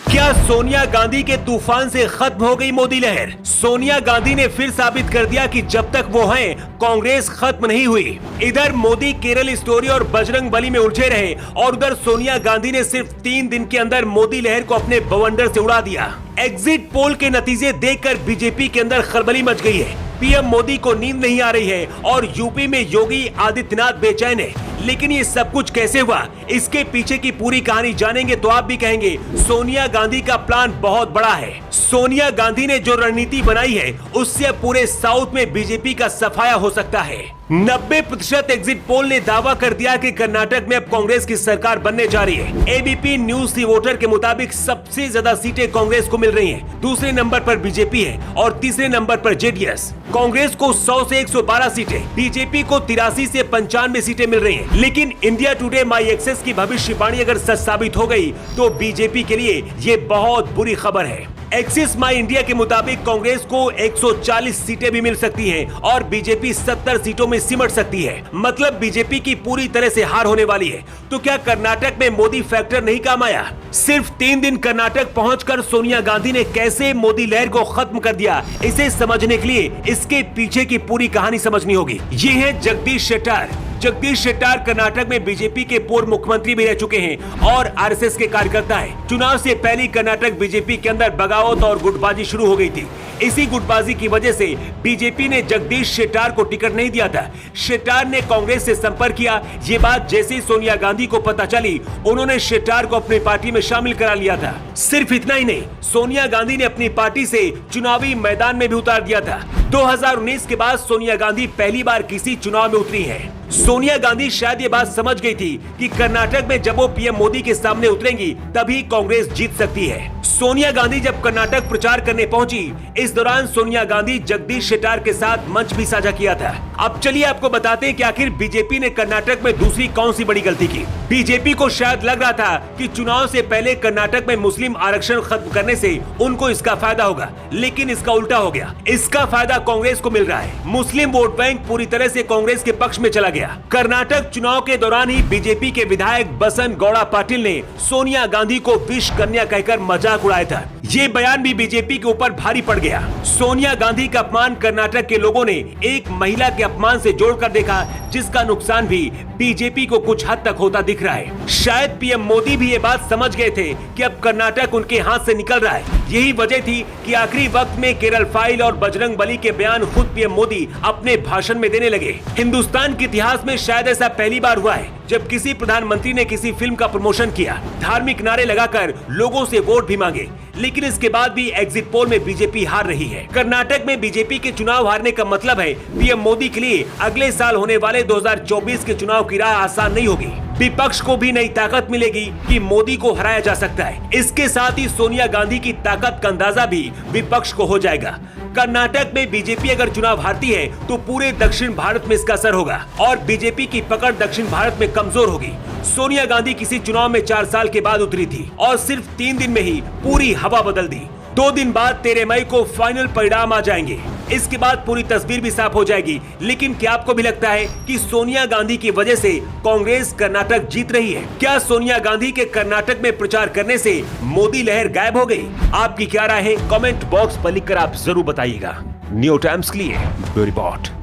क्या सोनिया गांधी के तूफान से खत्म हो गई मोदी लहर? सोनिया गांधी ने फिर साबित कर दिया कि जब तक वो हैं, कांग्रेस खत्म नहीं हुई। इधर मोदी केरल स्टोरी और बजरंग बली में उलझे रहे और उधर सोनिया गांधी ने सिर्फ 3 दिन के अंदर मोदी लहर को अपने बवंडर से उड़ा दिया। एग्जिट पोल के नतीजे देखकर बीजेपी के अंदर खलबली मच गई है। पीएम मोदी को नींद नहीं आ रही है और यूपी में योगी आदित्यनाथ बेचैन है। लेकिन ये सब कुछ कैसे हुआ, इसके पीछे की पूरी कहानी जानेंगे तो आप भी कहेंगे सोनिया गांधी का प्लान बहुत बड़ा है। सोनिया गांधी ने जो रणनीति बनाई है उससे पूरे साउथ में बीजेपी का सफाया हो सकता है। 90% एग्जिट पोल ने दावा कर दिया कि कर्नाटक में अब कांग्रेस की सरकार बनने जा रही है। एबीपी न्यूज सी वोटर के मुताबिक सबसे ज्यादा सीटें कांग्रेस को मिल रही हैं। दूसरे नंबर पर बीजेपी है और तीसरे नंबर पर जेडीएस। कांग्रेस को 100 से 112 सीटें, बीजेपी को 83 से 95 सीटें मिल रही हैं। लेकिन इंडिया टुडे माई एक्सेस की भविष्यवाणी अगर सच साबित हो गई तो बीजेपी के लिए ये बहुत बुरी खबर है। एक्सिस माई इंडिया के मुताबिक कांग्रेस को 140 सीटें भी मिल सकती हैं और बीजेपी 70 सीटों में सिमट सकती है। मतलब बीजेपी की पूरी तरह से हार होने वाली है। तो क्या कर्नाटक में मोदी फैक्टर नहीं काम आया? सिर्फ 3 दिन कर्नाटक पहुंचकर सोनिया गांधी ने कैसे मोदी लहर को खत्म कर दिया, इसे समझने के लिए इसके पीछे की पूरी कहानी समझनी होगी। ये है जगदीश शेट्टार। जगदीश शेट्टार कर्नाटक में बीजेपी के पूर्व मुख्यमंत्री भी रह चुके हैं और आरएसएस के कार्यकर्ता हैं। चुनाव से पहले कर्नाटक बीजेपी के अंदर बगावत और गुटबाजी शुरू हो गई थी। इसी गुटबाजी की वजह से बीजेपी ने जगदीश शेट्टार को टिकट नहीं दिया था। शेट्टार ने कांग्रेस से संपर्क किया। ये बात जैसे ही सोनिया गांधी को पता चली, उन्होंने शेट्टार को अपनी पार्टी में शामिल करा लिया था। सिर्फ इतना ही नहीं, सोनिया गांधी ने अपनी पार्टी से चुनावी मैदान में भी उतार दिया था। 2019 के बाद सोनिया गांधी पहली बार किसी चुनाव में उतरी है। सोनिया गांधी शायद ये बात समझ गई थी कि कर्नाटक में जब वो पीएम मोदी के सामने उतरेंगी तभी कांग्रेस जीत सकती है। सोनिया गांधी जब कर्नाटक प्रचार करने पहुंची, इस दौरान सोनिया गांधी जगदीश शेट्टार के साथ मंच भी साझा किया था। अब चलिए आपको बताते हैं कि आखिर बीजेपी ने कर्नाटक में दूसरी कौन सी बड़ी गलती की। बीजेपी को शायद लग रहा था कि चुनाव से पहले कर्नाटक में मुस्लिम आरक्षण खत्म करने से उनको इसका फायदा होगा, लेकिन इसका उल्टा हो गया। इसका फायदा कांग्रेस को मिल रहा है। मुस्लिम वोट बैंक पूरी तरह से कांग्रेस के पक्ष में चला गया। कर्नाटक चुनाव के दौरान ही बीजेपी के विधायक बसन गौड़ा पाटिल ने सोनिया गांधी को विष कन्या कहकर मजाक उड़ाया था। ये बयान भी बीजेपी के ऊपर भारी पड़ गया। सोनिया गांधी का अपमान कर्नाटक के लोगों ने एक महिला के अपमान से जोड़कर देखा, जिसका नुकसान भी बीजेपी को कुछ हद तक होता दिख रहा है। शायद पीएम मोदी भी ये बात समझ गए थे कि अब कर्नाटक उनके हाथ से निकल रहा है। यही वजह थी कि आखिरी वक्त में केरल फाइल और बजरंग बली के बयान खुद पीएम मोदी अपने भाषण में देने लगे। हिंदुस्तान के इतिहास में शायद ऐसा पहली बार हुआ है जब किसी प्रधानमंत्री ने किसी फिल्म का प्रमोशन किया, धार्मिक नारे लगाकर लोगों से वोट भी मांगे। लेकिन इसके बाद भी एग्जिट पोल में बीजेपी हार रही है। कर्नाटक में बीजेपी के चुनाव हारने का मतलब है पीएम मोदी के लिए अगले साल होने वाले 2024 के चुनाव की राह आसान नहीं होगी। विपक्ष को भी नई ताकत मिलेगी कि मोदी को हराया जा सकता है। इसके साथ ही सोनिया गांधी की ताकत का अंदाजा भी विपक्ष को हो जाएगा। कर्नाटक में बीजेपी अगर चुनाव हारती है तो पूरे दक्षिण भारत में इसका असर होगा और बीजेपी की पकड़ दक्षिण भारत में कमजोर होगी। सोनिया गांधी किसी चुनाव में 4 साल के बाद उतरी थी और सिर्फ 3 दिन में ही पूरी हवा बदल दी। 2 दिन बाद 13 मई को फाइनल परिणाम आ जाएंगे। इसके बाद पूरी तस्वीर भी साफ हो जाएगी। लेकिन क्या आपको भी लगता है कि सोनिया गांधी की वजह से कांग्रेस कर्नाटक जीत रही है? क्या सोनिया गांधी के कर्नाटक में प्रचार करने से मोदी लहर गायब हो गई? आपकी क्या राय है? कमेंट बॉक्स पर लिखकर आप जरूर बताइएगा। न्यू टाइम्स के लिए ब्यूरो रिपोर्ट।